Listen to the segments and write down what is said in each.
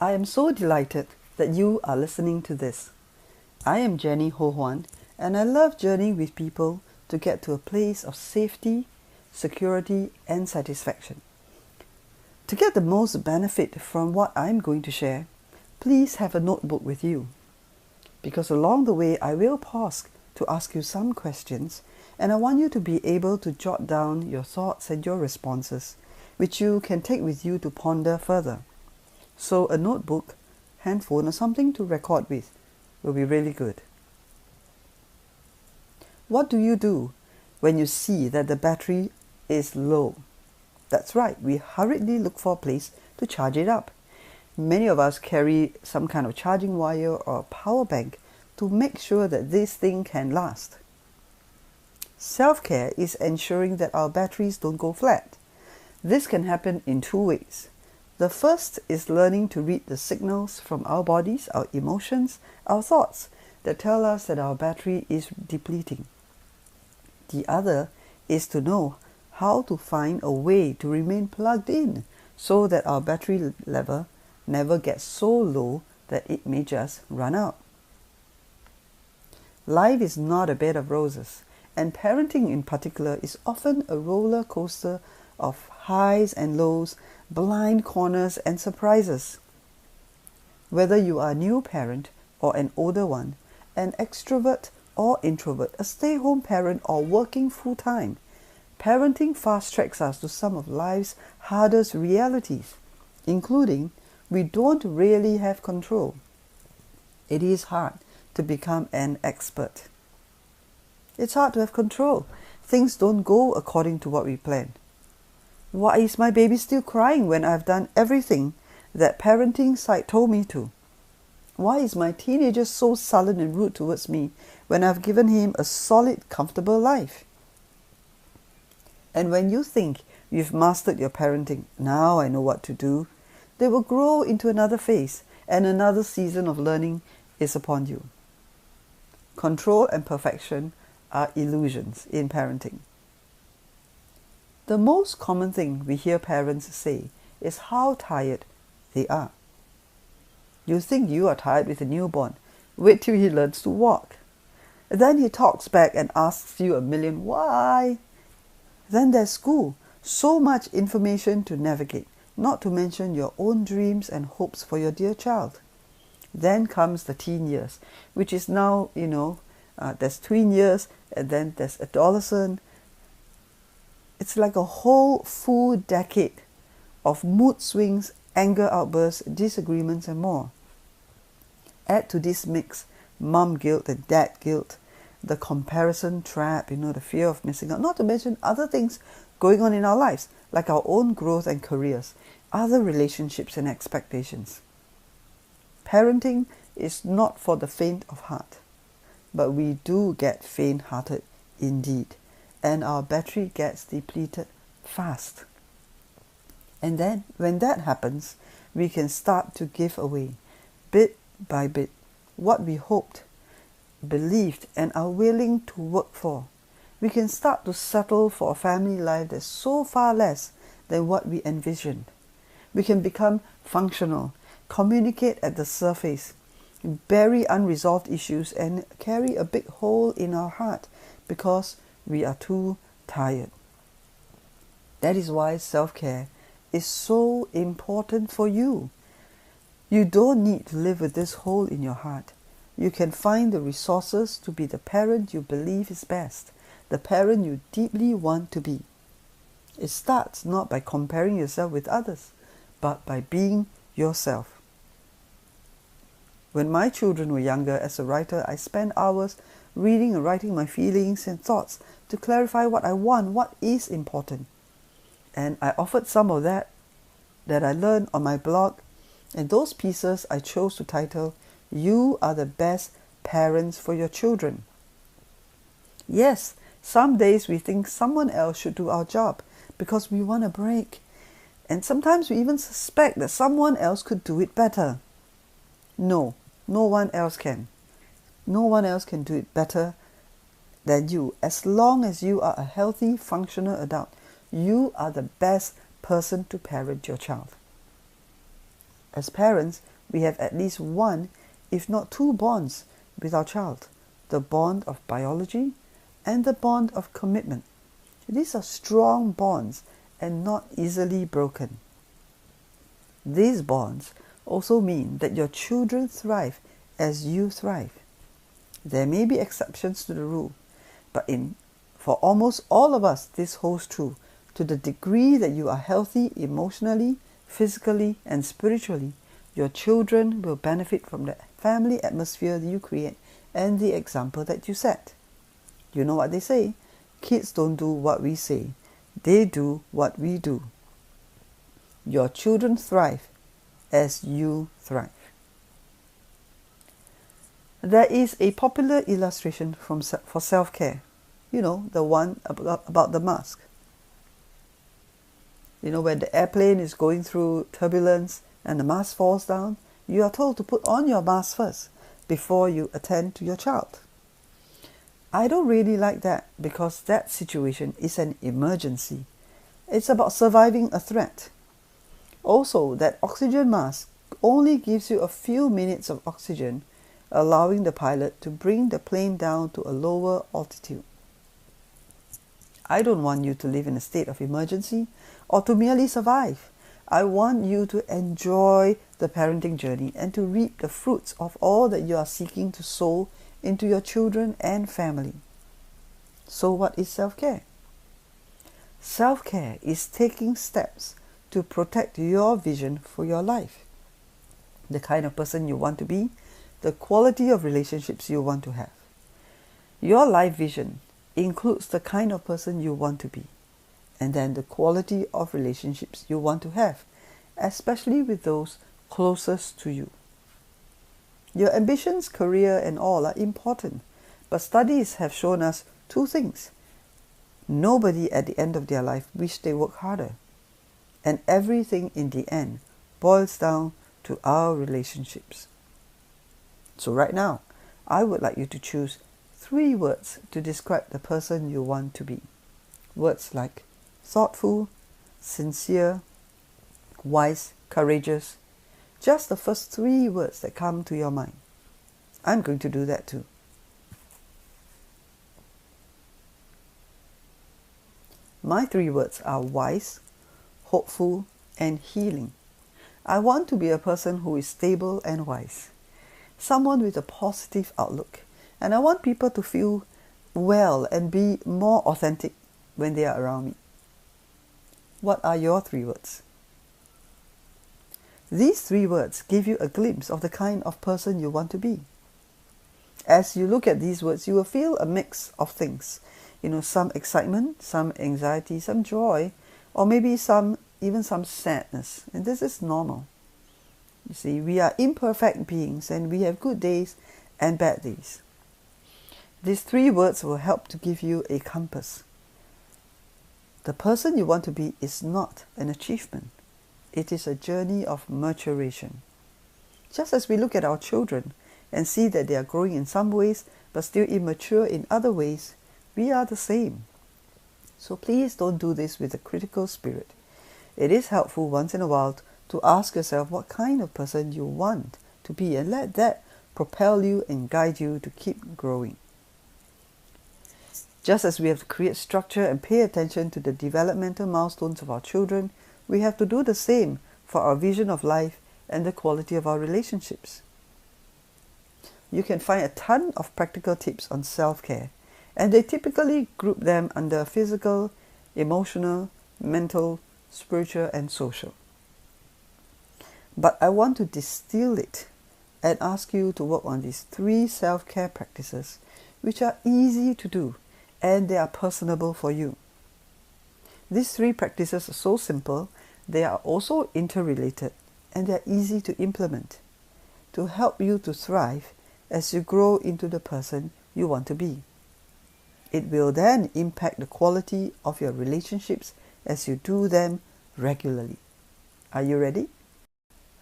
I am so delighted that you are listening to this. I am Jenni Ho-Huan, and I love journeying with people to get to a place of safety, security, and satisfaction. To get the most benefit from what I'm going to share, please have a notebook with you. Because along the way, I will pause to ask you some questions, and I want you to be able to jot down your thoughts and your responses, which you can take with you to ponder further. So a notebook, handphone, or something to record with will be really good. What do you do when you see that the battery is low? That's right, we hurriedly look for a place to charge it up. Many of us carry some kind of charging wire or power bank to make sure that this thing can last. Self-care is ensuring that our batteries don't go flat. This can happen in two ways. The first is learning to read the signals from our bodies, our emotions, our thoughts that tell us that our battery is depleting. The other is to know how to find a way to remain plugged in so that our battery level never gets so low that it may just run out. Life is not a bed of roses, and parenting in particular is often a roller coaster of highs and lows, blind corners and surprises. Whether you are a new parent or an older one, an extrovert or introvert, a stay-home parent or working full-time, parenting fast-tracks us to some of life's hardest realities, including we don't really have control. It is hard to become an expert. It's hard to have control. Things don't go according to what we plan. Why is my baby still crying when I've done everything that parenting site told me to? Why is my teenager so sullen and rude towards me when I've given him a solid, comfortable life? And when you think you've mastered your parenting, now I know what to do, they will grow into another phase, and another season of learning is upon you. Control and perfection are illusions in parenting. The most common thing we hear parents say is how tired they are. You think you are tired with a newborn. Wait till he learns to walk. Then he talks back and asks you a million why. Then there's school. So much information to navigate, not to mention your own dreams and hopes for your dear child. Then comes the teen years, which is now, there's tween years, and then there's adolescent. It's like a whole full decade of mood swings, anger outbursts, disagreements, and more. Add to this mix mom guilt and dad guilt, the comparison trap, the fear of missing out, not to mention other things going on in our lives, like our own growth and careers, other relationships and expectations. Parenting is not for the faint of heart, but we do get faint-hearted indeed, and our battery gets depleted fast. And then, when that happens, we can start to give away, bit by bit, what we hoped, believed, and are willing to work for. We can start to settle for a family life that's so far less than what we envisioned. We can become functional, communicate at the surface, bury unresolved issues, and carry a big hole in our heart because we are too tired. That is why self-care is so important for you. You don't need to live with this hole in your heart. You can find the resources to be the parent you believe is best, the parent you deeply want to be. It starts not by comparing yourself with others, but by being yourself. When my children were younger, as a writer, I spent hours reading and writing my feelings and thoughts to clarify what I want, what is important. And I offered some of that I learned on my blog, and those pieces I chose to title, "You Are the Best Parents for Your Children." Yes, some days we think someone else should do our job because we want a break. And sometimes we even suspect that someone else could do it better. No one else can. No one else can do it better than you. As long as you are a healthy, functional adult, you are the best person to parent your child. As parents, we have at least one, if not two bonds with our child. The bond of biology and the bond of commitment. These are strong bonds and not easily broken. These bonds also mean that your children thrive as you thrive. There may be exceptions to the rule, but for almost all of us, this holds true. To the degree that you are healthy emotionally, physically, and spiritually, your children will benefit from the family atmosphere that you create and the example that you set. You know what they say? Kids don't do what we say. They do what we do. Your children thrive as you thrive. There is a popular illustration for self-care. You know, the one about the mask. You know, when the airplane is going through turbulence and the mask falls down, you are told to put on your mask first before you attend to your child. I don't really like that because that situation is an emergency. It's about surviving a threat. Also, that oxygen mask only gives you a few minutes of oxygen, allowing the pilot to bring the plane down to a lower altitude. I don't want you to live in a state of emergency or to merely survive. I want you to enjoy the parenting journey and to reap the fruits of all that you are seeking to sow into your children and family. So what is self-care? Self-care is taking steps to protect your vision for your life, the kind of person you want to be, the quality of relationships you want to have. Your life vision includes the kind of person you want to be, and then the quality of relationships you want to have, especially with those closest to you. Your ambitions, career, and all are important, but studies have shown us two things. Nobody at the end of their life wish they work harder, and everything in the end boils down to our relationships. So right now, I would like you to choose 3 words to describe the person you want to be. Words like thoughtful, sincere, wise, courageous. Just the first 3 words that come to your mind. I'm going to do that too. My 3 words are wise, hopeful, and healing. I want to be a person who is stable and wise. Someone with a positive outlook. And I want people to feel well and be more authentic when they are around me. What are your 3 words? These 3 words give you a glimpse of the kind of person you want to be. As you look at these words, you will feel a mix of things. You know, some excitement, some anxiety, some joy, or maybe even some sadness. And this is normal. You see, we are imperfect beings and we have good days and bad days. These 3 words will help to give you a compass. The person you want to be is not an achievement. It is a journey of maturation. Just as we look at our children and see that they are growing in some ways but still immature in other ways, we are the same. So please don't do this with a critical spirit. It is helpful once in a while to ask yourself what kind of person you want to be and let that propel you and guide you to keep growing. Just as we have to create structure and pay attention to the developmental milestones of our children, we have to do the same for our vision of life and the quality of our relationships. You can find a ton of practical tips on self-care, and they typically group them under physical, emotional, mental, spiritual, and social. But I want to distill it and ask you to work on these 3 self-care practices, which are easy to do and they are personable for you. These 3 practices are so simple, they are also interrelated, and they are easy to implement to help you to thrive as you grow into the person you want to be. It will then impact the quality of your relationships as you do them regularly. Are you ready?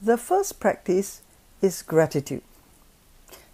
The first practice is gratitude.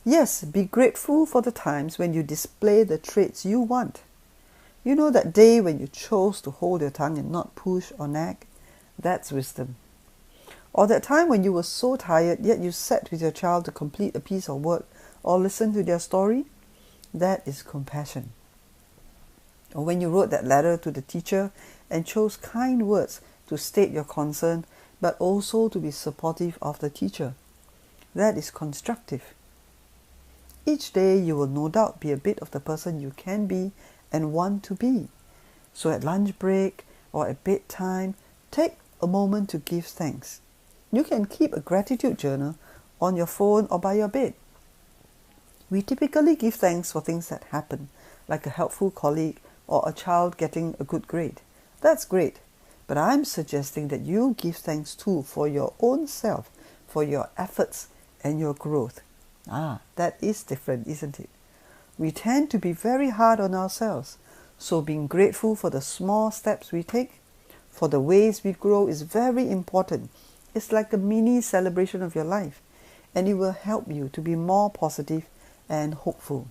Yes, be grateful for the times when you display the traits you want. You know that day when you chose to hold your tongue and not push or nag? That's wisdom. Or that time when you were so tired, yet you sat with your child to complete a piece of work or listen to their story? That is compassion. Or when you wrote that letter to the teacher and chose kind words to state your concern, but also to be supportive of the teacher. That is constructive. Each day you will no doubt be a bit of the person you can be and want to be. So at lunch break or at bedtime, take a moment to give thanks. You can keep a gratitude journal on your phone or by your bed. We typically give thanks for things that happen, like a helpful colleague or a child getting a good grade. That's great, but I'm suggesting that you give thanks too for your own self, for your efforts and your growth. That is different, isn't it? We tend to be very hard on ourselves, so being grateful for the small steps we take, for the ways we grow is very important. It's like a mini celebration of your life, and it will help you to be more positive and hopeful.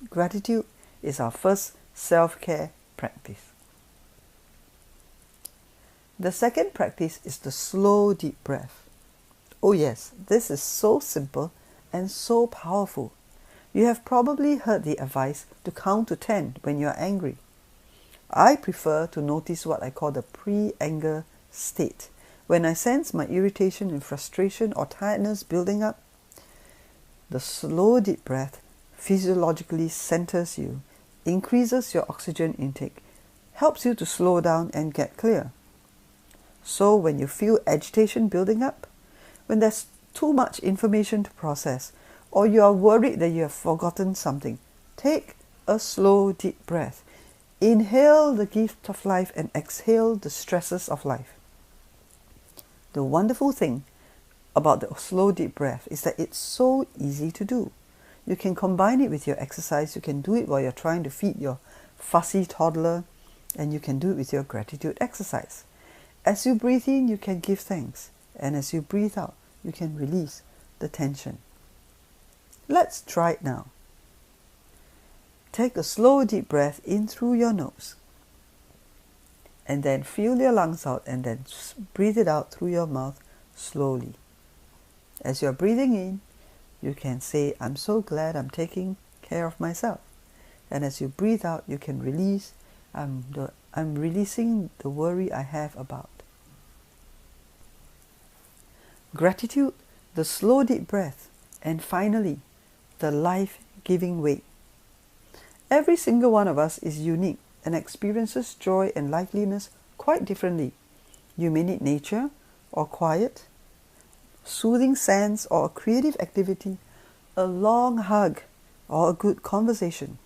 Gratitude is our first self-care practice. The second practice is the slow deep breath. Oh yes, this is so simple and so powerful. You have probably heard the advice to count to 10 when you are angry. I prefer to notice what I call the pre-anger state. When I sense my irritation and frustration or tiredness building up, the slow deep breath physiologically centers you, increases your oxygen intake, helps you to slow down and get clear. So when you feel agitation building up, when there's too much information to process, or you are worried that you have forgotten something, take a slow deep breath. Inhale the gift of life and exhale the stresses of life. The wonderful thing about the slow deep breath is that it's so easy to do. You can combine it with your exercise. You can do it while you're trying to feed your fussy toddler, and you can do it with your gratitude exercise. As you breathe in, you can give thanks, and as you breathe out, you can release the tension. Let's try it now. Take a slow deep breath in through your nose, and then fill your lungs out and then breathe it out through your mouth slowly. As you're breathing in, you can say, I'm so glad I'm taking care of myself. And as you breathe out, you can release, I'm releasing the worry I have about. Gratitude, the slow deep breath, and finally, the life-giving way. Every single one of us is unique and experiences joy and liveliness quite differently. You may need nature or quiet, soothing scents or a creative activity, a long hug or a good conversation.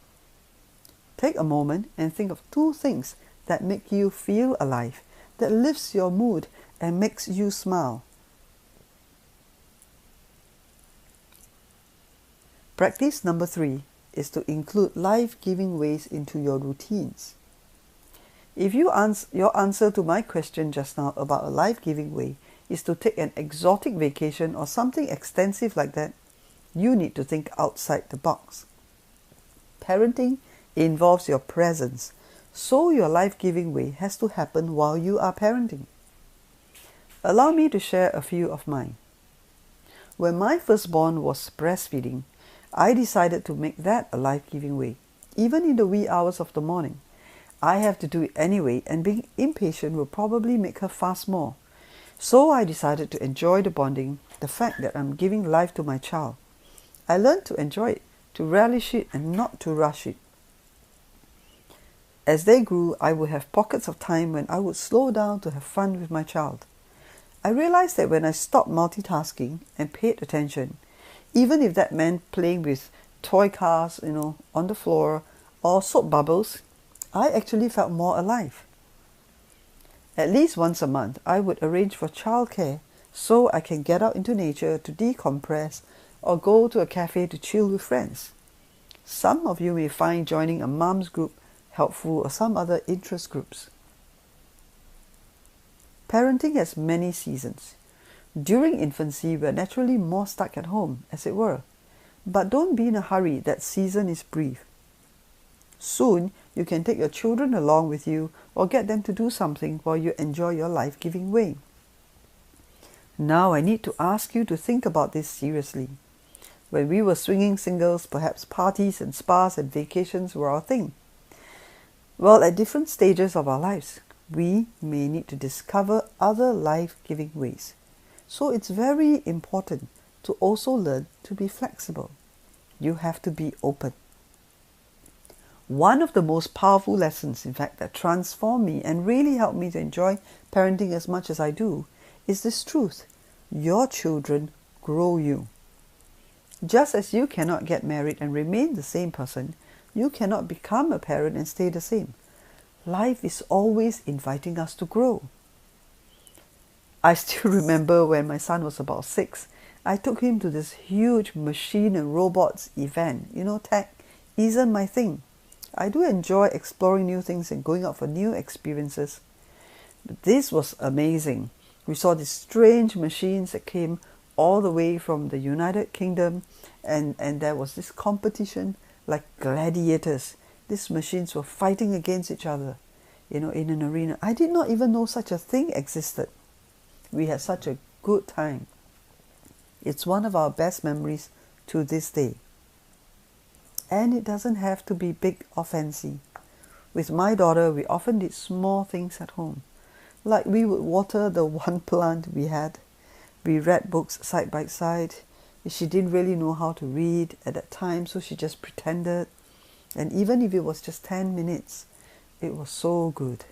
Take a moment and think of 2 things that make you feel alive, that lifts your mood and makes you smile. Practice number 3 is to include life-giving ways into your routines. If your answer to my question just now about a life-giving way is to take an exotic vacation or something extensive like that, you need to think outside the box. Parenting involves your presence, so your life-giving way has to happen while you are parenting. Allow me to share a few of mine. When my firstborn was breastfeeding, I decided to make that a life-giving way, even in the wee hours of the morning. I have to do it anyway, and being impatient will probably make her fast more. So I decided to enjoy the bonding, the fact that I'm giving life to my child. I learned to enjoy it, to relish it, and not to rush it. As they grew, I would have pockets of time when I would slow down to have fun with my child. I realized that when I stopped multitasking and paid attention, even if that meant playing with toy cars, on the floor, or soap bubbles, I actually felt more alive. At least once a month, I would arrange for childcare so I can get out into nature to decompress or go to a cafe to chill with friends. Some of you may find joining a mom's group helpful or some other interest groups. Parenting has many seasons. During infancy, we're naturally more stuck at home, as it were. But don't be in a hurry, that season is brief. Soon, you can take your children along with you or get them to do something while you enjoy your life-giving way. Now I need to ask you to think about this seriously. When we were swinging singles, perhaps parties and spas and vacations were our thing. Well, at different stages of our lives, we may need to discover other life-giving ways. So it's very important to also learn to be flexible. You have to be open. One of the most powerful lessons, in fact, that transformed me and really helped me to enjoy parenting as much as I do is this truth. Your children grow you. Just as you cannot get married and remain the same person, you cannot become a parent and stay the same. Life is always inviting us to grow. I still remember when my son was about 6, I took him to this huge machine and robots event. Tech isn't my thing. I do enjoy exploring new things and going out for new experiences. But this was amazing. We saw these strange machines that came all the way from the United Kingdom, and there was this competition like gladiators. These machines were fighting against each other, in an arena. I did not even know such a thing existed. We had such a good time. It's one of our best memories to this day. And it doesn't have to be big or fancy. With my daughter, we often did small things at home. Like we would water the one plant we had. We read books side by side. She didn't really know how to read at that time, so she just pretended. And even if it was just 10 minutes, it was so good.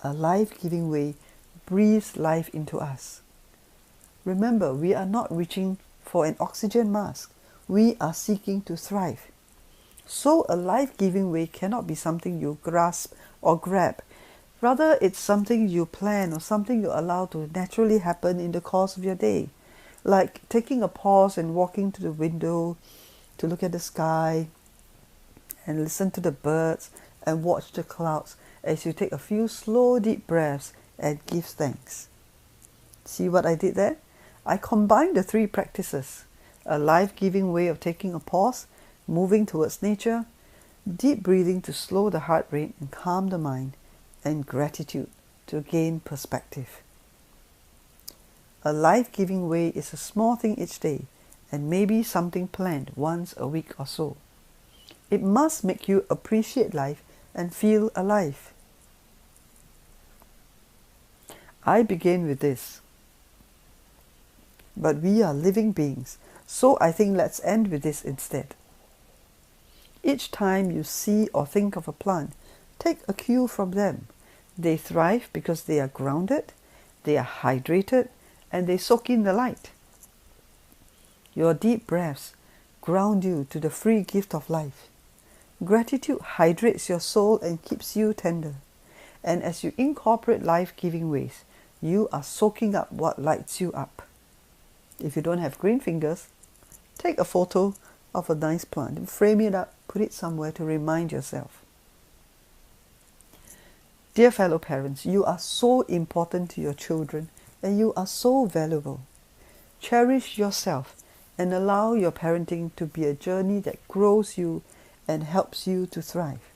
A life-giving way breathes life into us. Remember, we are not reaching for an oxygen mask. We are seeking to thrive. So a life-giving way cannot be something you grasp or grab. Rather, it's something you plan or something you allow to naturally happen in the course of your day. Like taking a pause and walking to the window to look at the sky and listen to the birds and watch the clouds as you take a few slow, deep breaths and give thanks. See what I did there? I combined the 3 practices: a life-giving way of taking a pause, moving towards nature, deep breathing to slow the heart rate and calm the mind, and gratitude to gain perspective. A life-giving way is a small thing each day, and maybe something planned once a week or so. It must make you appreciate life and feel alive. I begin with this. But we are living beings, so I think let's end with this instead. Each time you see or think of a plant, take a cue from them. They thrive because they are grounded, they are hydrated, and they soak in the light. Your deep breaths ground you to the free gift of life. Gratitude hydrates your soul and keeps you tender. And as you incorporate life-giving ways, you are soaking up what lights you up. If you don't have green fingers, take a photo of a nice plant and frame it up, put it somewhere to remind yourself. Dear fellow parents, you are so important to your children and you are so valuable. Cherish yourself and allow your parenting to be a journey that grows you and helps you to thrive.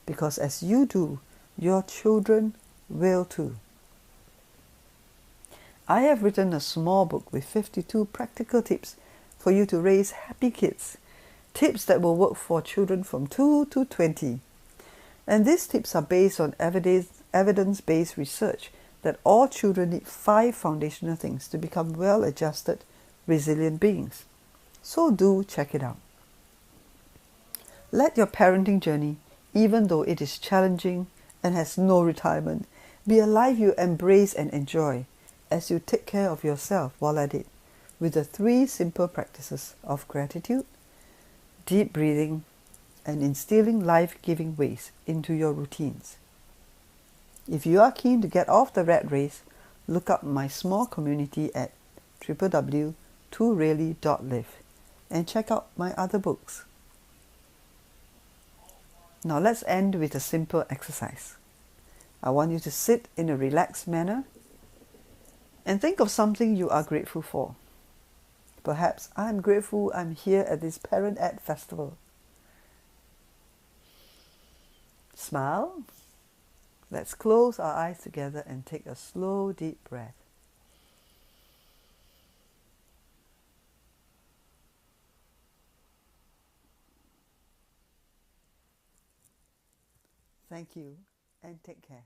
Because as you do, your children will too. I have written a small book with 52 practical tips for you to raise happy kids. Tips that will work for children from 2 to 20. And these tips are based on evidence-based research that all children need 5 foundational things to become well-adjusted, resilient beings. So do check it out. Let your parenting journey, even though it is challenging and has no retirement, be a life you embrace and enjoy as you take care of yourself while at it, with the 3 simple practices of gratitude, deep breathing, and instilling life-giving ways into your routines. If you are keen to get off the rat race, look up my small community at www.tooreally.live and check out my other books. Now let's end with a simple exercise. I want you to sit in a relaxed manner and think of something you are grateful for. Perhaps I'm grateful I'm here at this ParentED festival. Smile. Let's close our eyes together and take a slow, deep breath. Thank you and take care.